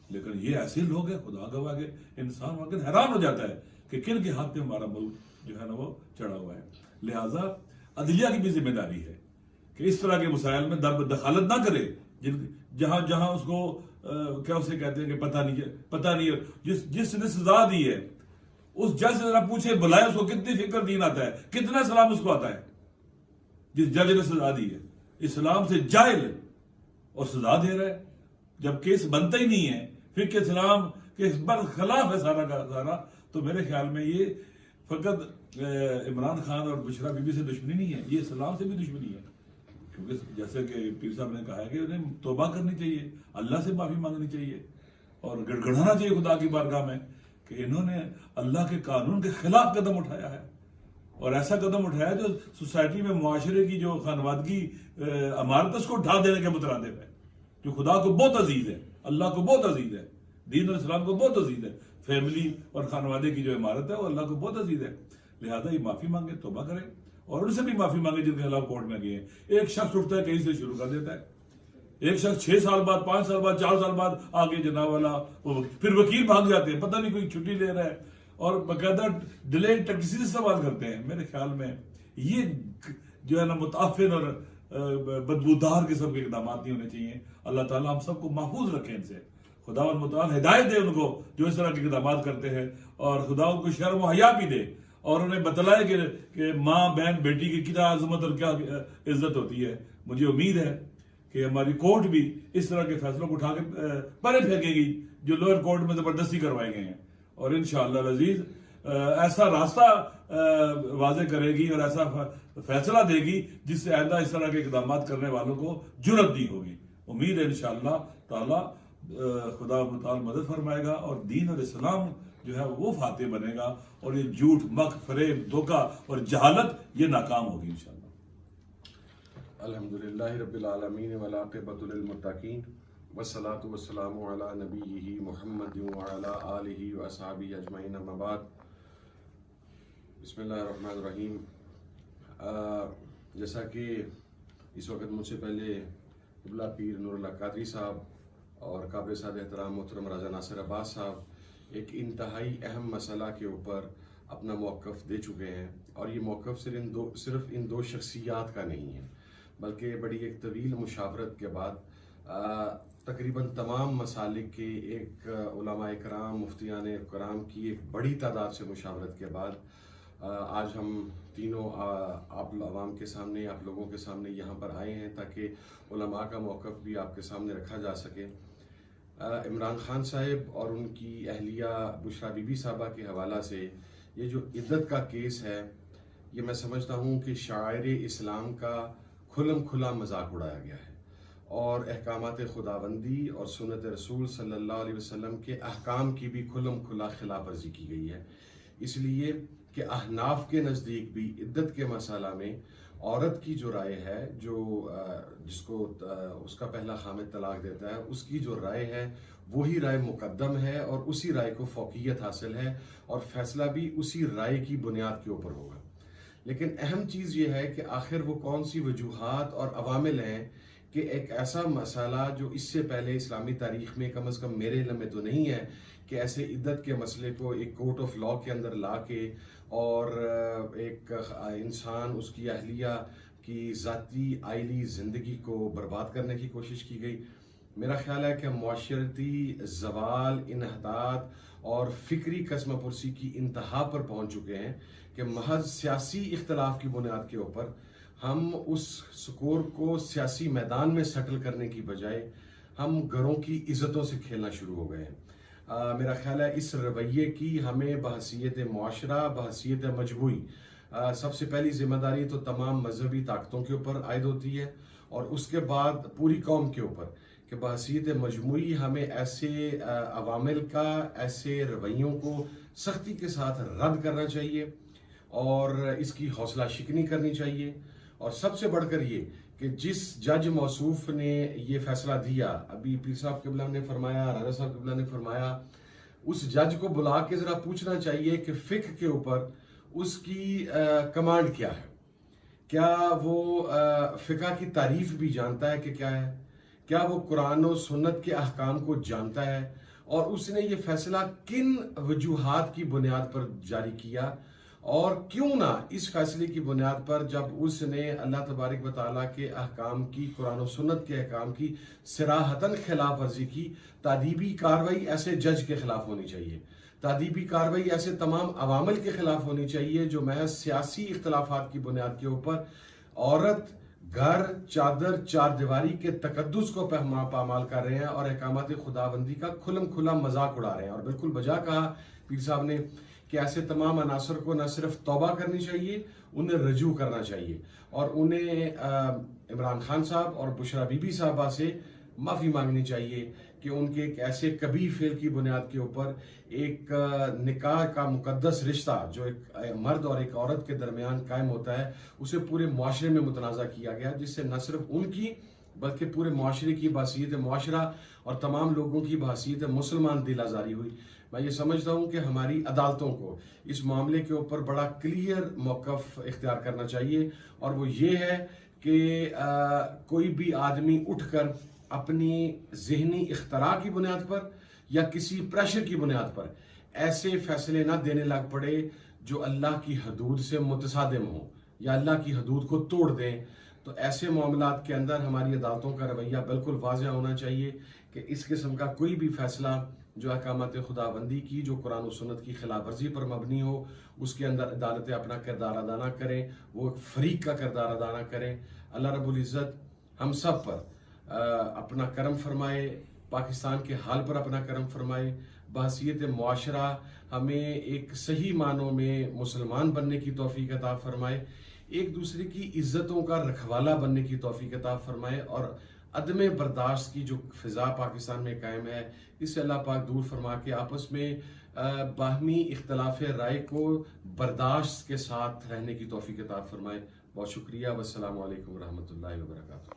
لیکن یہ ایسے لوگ ہیں خدا گواہ کے انسان واقعی حیران ہو جاتا ہے کہ کن کے ہاتھ میں ہمارا ملک جو ہے نا وہ چڑھا ہوا ہے. لہٰذا عدلیہ کی بھی ذمہ داری ہے کہ اس طرح کے مسائل میں دخالت نہ کرے جہاں جہاں اس کو کیا اسے کہتے ہیں کہ پتہ نہیں جس نے سزا دی ہے اس جج سے ذرا پوچھے بلائے اس کو کتنی فکر دین آتا ہے, کتنا اسلام اس کو آتا ہے. جس جج نے سزا دی ہے اسلام سے جاہل اور سزا دے رہا ہے جب کیس بنتا ہی نہیں ہے, پھر اسلام کے برخلاف ہے سارا کا سارا. تو میرے خیال میں یہ فقط عمران خان اور بشرا بی بی سے دشمنی نہیں ہے, یہ اسلام سے بھی دشمنی ہے. کیونکہ جیسے کہ پیر صاحب نے کہا ہے کہ انہیں توبہ کرنی چاہیے, اللہ سے معافی مانگنی چاہیے اور گڑ گڑانا چاہیے خدا کی بارگاہ میں کہ انہوں نے اللہ کے قانون کے خلاف قدم اٹھایا ہے, اور ایسا قدم اٹھایا جو سوسائٹی میں معاشرے کی جو خانوادگی عمارت اس کو ڈھا دینے کے مترادف ہے, جو خدا کو بہت عزیز ہے, اللہ کو بہت عزیز ہے, دین اور اسلام کو بہت عزیز ہے. فیملی اور خانوادے کی جو عمارت ہے وہ اللہ کو بہت عزیز ہے. لہذا یہ معافی مانگے, توبہ کرے, اور ان سے بھی معافی مانگے جن کے خلاف کورٹ میں گئے ہیں. ایک شخص اٹھتا ہے کہیں سے شروع کر دیتا ہے, ایک شخص 6 سال بعد 5 سال بعد 4 سال بعد آگے جناب والا, پھر وکیل بھاگ جاتے ہیں, پتہ نہیں کوئی چھٹی لے رہا ہے, اور باقاعدہ ڈیلے ٹیکسی سے سوال کرتے ہیں. میرے خیال میں یہ جو ہے نا متعفن اور بدبودار قسم کے اقدامات نہیں ہونے چاہیے. اللہ تعالیٰ ہم سب کو محفوظ رکھے ان سے, خداوند متعال ہدایت دے ان کو جو اس طرح کے اقدامات کرتے ہیں, اور خدا ان کو شرم و حیا بھی دے, اور انہیں بتلائے کہ ماں بہن بیٹی کی کیا عظمت اور کیا عزت ہوتی ہے. مجھے امید ہے کہ ہماری کورٹ بھی اس طرح کے فیصلوں کو اٹھا کے پرے پھینکے گی جو لوئر کورٹ میں زبردستی کروائے گئے ہیں, اور انشاءاللہ العزیز ایسا راستہ واضح کرے گی اور ایسا فیصلہ دے گی جس سے آئندہ اس طرح کے اقدامات کرنے والوں کو جرأت دی ہوگی. امید ہے انشاءاللہ تعالی خدا متعال مدد فرمائے گا, اور دین اور اسلام جو ہے وہ فاتح بنے گا, اور یہ جھوٹ مکر فریب دھوکہ اور جہالت یہ ناکام ہوگی انشاءاللہ. الحمدللہ رب العالمین والعاقبۃ للمتقین والصلاۃ والسلام علی نبیہ محمد وعلی آلہ واصحابہ اجمعین, اما بعد. بسم اللہ الرحمن الرحیم. جیسا کہ اس وقت مجھ سے پہلے قبلہ پیر نور اللہ قادری صاحب اور قابل صاحب احترام محترم راجہ ناصر عباس صاحب ایک انتہائی اہم مسئلہ کے اوپر اپنا موقف دے چکے ہیں, اور یہ موقف صرف ان دو شخصیات کا نہیں ہے, بلکہ بڑی ایک طویل مشاورت کے بعد تقریباً تمام مسالک کے ایک علماء کرام مفتیان کرام کی ایک بڑی تعداد سے مشاورت کے بعد آج ہم تینوں آپ عوام کے سامنے, آپ لوگوں کے سامنے یہاں پر آئے ہیں تاکہ علماء کا موقف بھی آپ کے سامنے رکھا جا سکے. عمران خان صاحب اور ان کی اہلیہ بشرا بی بی صاحبہ کے حوالہ سے یہ جو عدت کا کیس ہے, یہ میں سمجھتا ہوں کہ شاعر اسلام کا کھلم کھلا مذاق اڑایا گیا ہے, اور احکامات خداوندی اور سنت رسول صلی اللہ علیہ وسلم کے احکام کی بھی کھلم کھلا خلاف ورزی کی گئی ہے. اس لیے کہ احناف کے نزدیک بھی عدت کے مسئلہ میں عورت کی جو رائے ہے, جو جس کو اس کا پہلا خامد طلاق دیتا ہے, اس کی جو رائے ہے وہی رائے مقدم ہے, اور اسی رائے کو فوقیت حاصل ہے, اور فیصلہ بھی اسی رائے کی بنیاد کے اوپر ہوگا. لیکن اہم چیز یہ ہے کہ آخر وہ کون سی وجوہات اور عوامل ہیں کہ ایک ایسا مسئلہ جو اس سے پہلے اسلامی تاریخ میں کم از کم میرے علم میں تو نہیں ہے کہ ایسے عدت کے مسئلے کو ایک کورٹ آف لاء کے اندر لا کے اور ایک انسان اس کی اہلیہ کی ذاتی عائلی زندگی کو برباد کرنے کی کوشش کی گئی. میرا خیال ہے کہ معاشرتی زوال, انحطاط اور فکری قسم پرسی کی انتہا پر پہنچ چکے ہیں کہ محض سیاسی اختلاف کی بنیاد کے اوپر ہم اس سکور کو سیاسی میدان میں سیٹل کرنے کی بجائے ہم گھروں کی عزتوں سے کھیلنا شروع ہو گئے ہیں. میرا خیال ہے اس رویے کی ہمیں بحیثیت معاشرہ, بحیثیت مجموعی, سب سے پہلی ذمہ داری تو تمام مذہبی طاقتوں کے اوپر عائد ہوتی ہے, اور اس کے بعد پوری قوم کے اوپر کہ بحیثیت مجموعی ہمیں ایسے عوامل کا, ایسے رویوں کو سختی کے ساتھ رد کرنا چاہیے, اور اس کی حوصلہ شکنی کرنی چاہیے. اور سب سے بڑھ کر یہ کہ جس جج موصوف نے یہ فیصلہ دیا, ابھی پیر صاحب قبلہ نے فرمایا, راجہ صاحب قبلہ نے فرمایا, اس جج کو بلا کے ذرا پوچھنا چاہیے کہ فقہ کے اوپر اس کی کمانڈ کیا ہے, کیا وہ فقہ کی تعریف بھی جانتا ہے کہ کیا ہے, کیا وہ قرآن و سنت کے احکام کو جانتا ہے, اور اس نے یہ فیصلہ کن وجوہات کی بنیاد پر جاری کیا، اور کیوں نہ اس فیصلے کی بنیاد پر جب اس نے اللہ تبارک و تعالیٰ کے احکام کی، قرآن و سنت کے احکام کی صراحتاً خلاف ورزی کی، تادیبی کارروائی ایسے جج کے خلاف ہونی چاہیے، تادیبی کارروائی ایسے تمام عوامل کے خلاف ہونی چاہیے جو محض سیاسی اختلافات کی بنیاد کے اوپر عورت، گھر، چادر، چار دیواری کے تقدس کو پامال کر رہے ہیں اور احکامات خداوندی کا کھلم کھلا مذاق اڑا رہے ہیں۔ اور بالکل بجا کہا پیر صاحب نے کہ ایسے تمام عناصر کو نہ صرف توبہ کرنی چاہیے، انہیں رجوع کرنا چاہیے، اور انہیں عمران خان صاحب اور بشرا بی بی صاحبہ سے معافی مانگنی چاہیے کہ ان کے ایک ایسے کبھی فعل کی بنیاد کے اوپر ایک نکاح کا مقدس رشتہ جو ایک مرد اور ایک عورت کے درمیان قائم ہوتا ہے، اسے پورے معاشرے میں متنازع کیا گیا، جس سے نہ صرف ان کی بلکہ پورے معاشرے کی بحیثیت معاشرہ اور تمام لوگوں کی بحیثیت مسلمان دل آزاری ہوئی۔ میں یہ سمجھتا ہوں کہ ہماری عدالتوں کو اس معاملے کے اوپر بڑا کلیئر موقف اختیار کرنا چاہیے، اور وہ یہ ہے کہ کوئی بھی آدمی اٹھ کر اپنی ذہنی اختراع کی بنیاد پر یا کسی پریشر کی بنیاد پر ایسے فیصلے نہ دینے لگ پڑے جو اللہ کی حدود سے متصادم ہوں یا اللہ کی حدود کو توڑ دیں۔ تو ایسے معاملات کے اندر ہماری عدالتوں کا رویہ بالکل واضح ہونا چاہیے کہ اس قسم کا کوئی بھی فیصلہ جو احکامات خداوندی کی، جو قرآن و سنت کی خلاف ورزی پر مبنی ہو، اس کے اندر عدالتیں اپنا کردار ادا نہ کریں، وہ فریق کا کردار ادا نہ کریں۔ اللہ رب العزت ہم سب پر اپنا کرم فرمائے، پاکستان کے حال پر اپنا کرم فرمائے، بحیثیت معاشرہ ہمیں ایک صحیح معنوں میں مسلمان بننے کی توفیق عطا فرمائے، ایک دوسرے کی عزتوں کا رکھوالا بننے کی توفیق عطا فرمائے، اور عدم برداشت کی جو فضا پاکستان میں قائم ہے، اس سے اللہ پاک دور فرما کے آپس میں باہمی اختلاف رائے کو برداشت کے ساتھ رہنے کی توفیق عطا فرمائے۔ بہت شکریہ، والسلام علیکم ورحمۃ اللہ وبرکاتہ۔